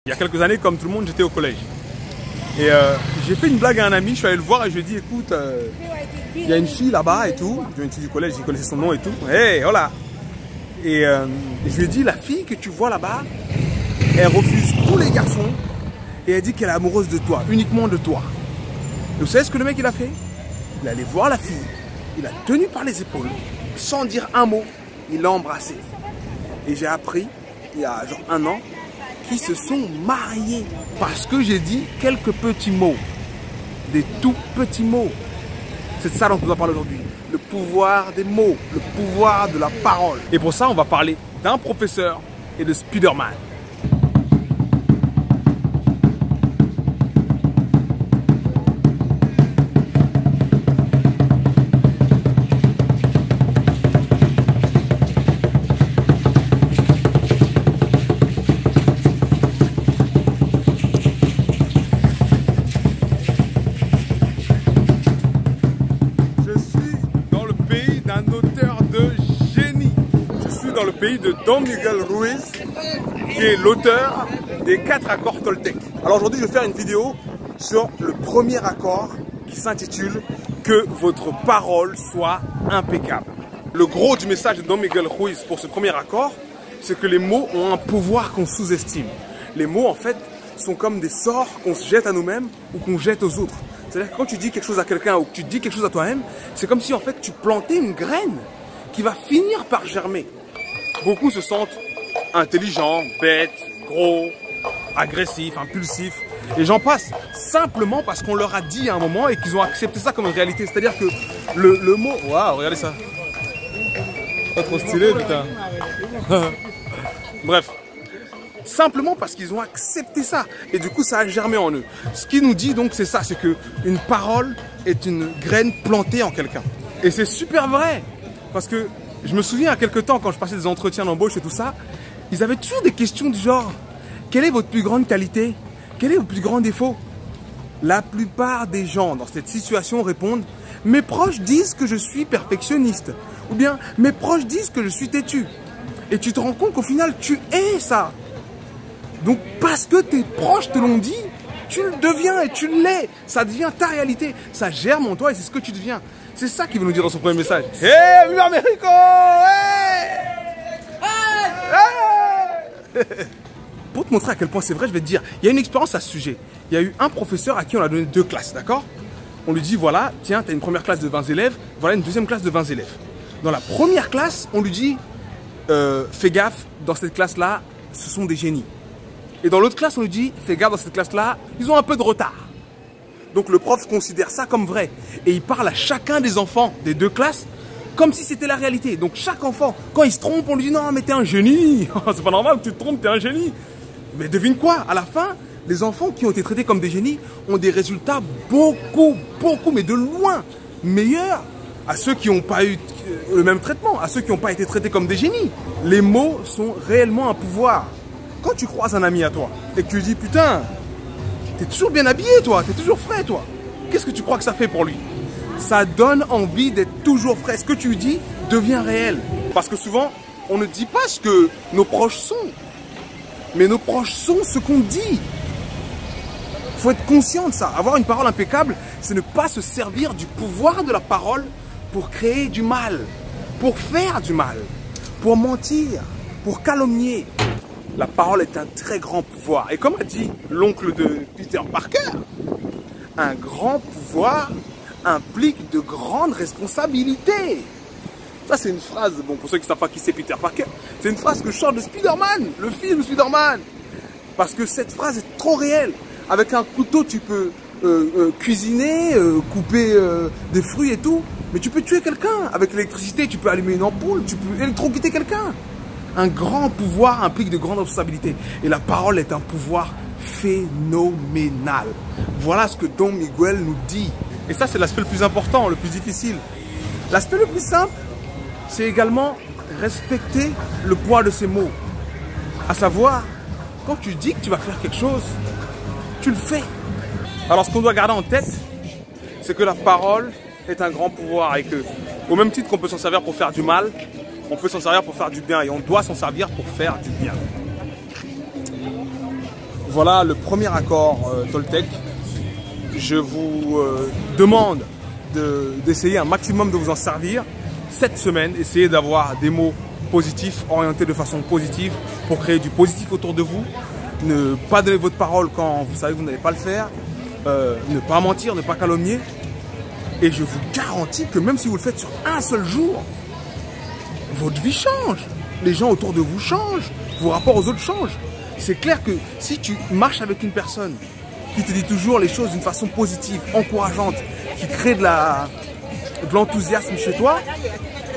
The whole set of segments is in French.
Il y a quelques années, comme tout le monde, j'étais au collège. Et j'ai fait une blague à un ami, je suis allé le voir et je lui ai dit, écoute, il y a une fille là-bas et tout. Une fille du collège, j'ai connaissais son nom et tout. Hey, voilà. Et je lui ai dit, la fille que tu vois là-bas, elle refuse tous les garçons et elle dit qu'elle est amoureuse de toi, uniquement de toi. Et vous savez ce que le mec il a fait? Il est allé voir la fille, il a tenu par les épaules, sans dire un mot, il l'a embrassée. Et j'ai appris, il y a genre 1 an, qu'ils se sont mariés. Parce que j'ai dit quelques petits mots, des tout petits mots. C'est de ça dont on doit parler aujourd'hui. Le pouvoir des mots, le pouvoir de la parole. Et pour ça, on va parler d'un professeur et de Spider-Man. Le pays de Don Miguel Ruiz, qui est l'auteur des 4 accords Toltec. Alors aujourd'hui, je vais faire une vidéo sur le premier accord qui s'intitule « Que votre parole soit impeccable ». Le gros du message de Don Miguel Ruiz pour ce premier accord, c'est que les mots ont un pouvoir qu'on sous-estime. Les mots, en fait, sont comme des sorts qu'on se jette à nous-mêmes ou qu'on jette aux autres. C'est-à-dire que quand tu dis quelque chose à quelqu'un ou que tu dis quelque chose à toi-même, c'est comme si en fait tu plantais une graine qui va finir par germer. Beaucoup se sentent intelligents, bêtes, gros, agressifs, impulsifs. Et j'en passe simplement parce qu'on leur a dit à un moment et qu'ils ont accepté ça comme une réalité. C'est-à-dire que le mot... Waouh, regardez ça. Pas trop stylé, putain. Bref. Simplement parce qu'ils ont accepté ça. Et du coup, ça a germé en eux. Ce qui nous dit donc, c'est ça. C'est qu'une parole est une graine plantée en quelqu'un. Et c'est super vrai. Parce que je me souviens à quelques temps, quand je passais des entretiens d'embauche et tout ça, ils avaient toujours des questions du genre « Quelle est votre plus grande qualité? Quel est votre plus grand défaut ?» La plupart des gens dans cette situation répondent « Mes proches disent que je suis perfectionniste. » Ou bien « Mes proches disent que je suis têtu. » Et tu te rends compte qu'au final, tu es ça. Donc parce que tes proches te l'ont dit, tu le deviens et tu l'es. Ça devient ta réalité. Ça germe en toi et c'est ce que tu deviens. C'est ça qu'il veut nous dire dans son premier message. Hey, vive Américo! Hey! Hey! Pour te montrer à quel point c'est vrai, je vais te dire, il y a une expérience à ce sujet. Il y a eu un professeur à qui on a donné 2 classes, d'accord? On lui dit, voilà, tiens, tu as une première classe de 20 élèves, voilà une deuxième classe de 20 élèves. Dans la première classe, on lui dit, fais gaffe, dans cette classe-là, ce sont des génies. Et dans l'autre classe, on lui dit, fais gaffe, dans cette classe-là, ils ont un peu de retard. Donc le prof considère ça comme vrai. Et il parle à chacun des enfants des 2 classes comme si c'était la réalité. Donc chaque enfant, quand il se trompe, on lui dit non mais t'es un génie. C'est pas normal que tu te trompes, t'es un génie. Mais devine quoi, à la fin, les enfants qui ont été traités comme des génies ont des résultats beaucoup, mais de loin meilleurs à ceux qui n'ont pas eu le même traitement, à ceux qui n'ont pas été traités comme des génies. Les mots sont réellement un pouvoir. Quand tu croises un ami à toi et que tu lui dis putain, t'es toujours bien habillé, toi. T'es toujours frais, toi. Qu'est-ce que tu crois que ça fait pour lui? Ça donne envie d'être toujours frais. Ce que tu lui dis devient réel. Parce que souvent, on ne dit pas ce que nos proches sont. Mais nos proches sont ce qu'on dit. Il faut être conscient de ça. Avoir une parole impeccable, c'est ne pas se servir du pouvoir de la parole pour créer du mal, pour faire du mal, pour mentir, pour calomnier. La parole est un très grand pouvoir. Et comme a dit l'oncle de Peter Parker, un grand pouvoir implique de grandes responsabilités. Ça, c'est une phrase, bon, pour ceux qui ne savent pas qui c'est Peter Parker, c'est une phrase que je sors de Spider-Man, le film Spider-Man. Parce que cette phrase est trop réelle. Avec un couteau, tu peux cuisiner, couper des fruits et tout. Mais tu peux tuer quelqu'un. Avec l'électricité, tu peux allumer une ampoule, tu peux électrocuter quelqu'un. Un grand pouvoir implique de grandes responsabilités. Et la parole est un pouvoir phénoménal. Voilà ce que Don Miguel nous dit. Et ça, c'est l'aspect le plus important, le plus difficile. L'aspect le plus simple, c'est également respecter le poids de ces mots. À savoir, quand tu dis que tu vas faire quelque chose, tu le fais. Alors, ce qu'on doit garder en tête, c'est que la parole est un grand pouvoir et que, au même titre qu'on peut s'en servir pour faire du mal, on peut s'en servir pour faire du bien et on doit s'en servir pour faire du bien. Voilà le premier accord Toltec. Je vous demande d'essayer un maximum de vous en servir. Cette semaine, essayez d'avoir des mots positifs, orientés de façon positive pour créer du positif autour de vous. Ne pas donner votre parole quand vous savez que vous n'allez pas le faire. Ne pas mentir, ne pas calomnier. Et je vous garantis que même si vous le faites sur un seul jour, votre vie change. Les gens autour de vous changent. Vos rapports aux autres changent. C'est clair que si tu marches avec une personne qui te dit toujours les choses d'une façon positive, encourageante, qui crée de l'enthousiasme chez toi,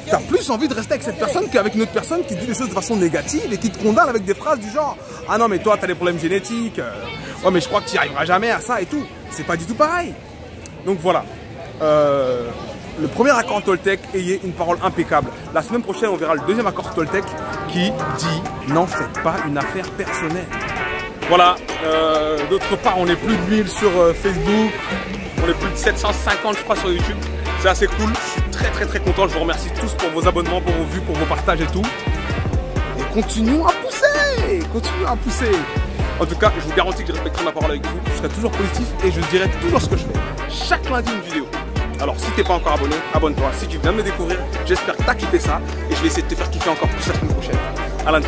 tu as plus envie de rester avec cette personne qu'avec une autre personne qui dit des choses de façon négative et qui te condamne avec des phrases du genre « Ah non mais toi tu as des problèmes génétiques, ouais mais je crois que tu n'y arriveras jamais à ça et tout ». C'est pas du tout pareil. Donc voilà. Le premier accord Toltec, ayez une parole impeccable. La semaine prochaine, on verra le deuxième accord Toltec qui dit « N'en faites pas une affaire personnelle ». Voilà. D'autre part, on est plus de 1000 sur Facebook. On est plus de 750, je crois, sur YouTube. C'est assez cool. Je suis très content. Je vous remercie tous pour vos abonnements, pour vos vues, pour vos partages et tout. Et continuons à pousser. Continuons à pousser. En tout cas, je vous garantis que je respecterai ma parole avec vous. Je serai toujours positif et je dirai toujours ce que je fais. Chaque lundi, une vidéo. Alors, si tu n'es pas encore abonné, abonne-toi. Si tu viens de me découvrir, j'espère que tu as kiffé ça. Et je vais essayer de te faire kiffer encore plus la semaine prochaine. À lundi.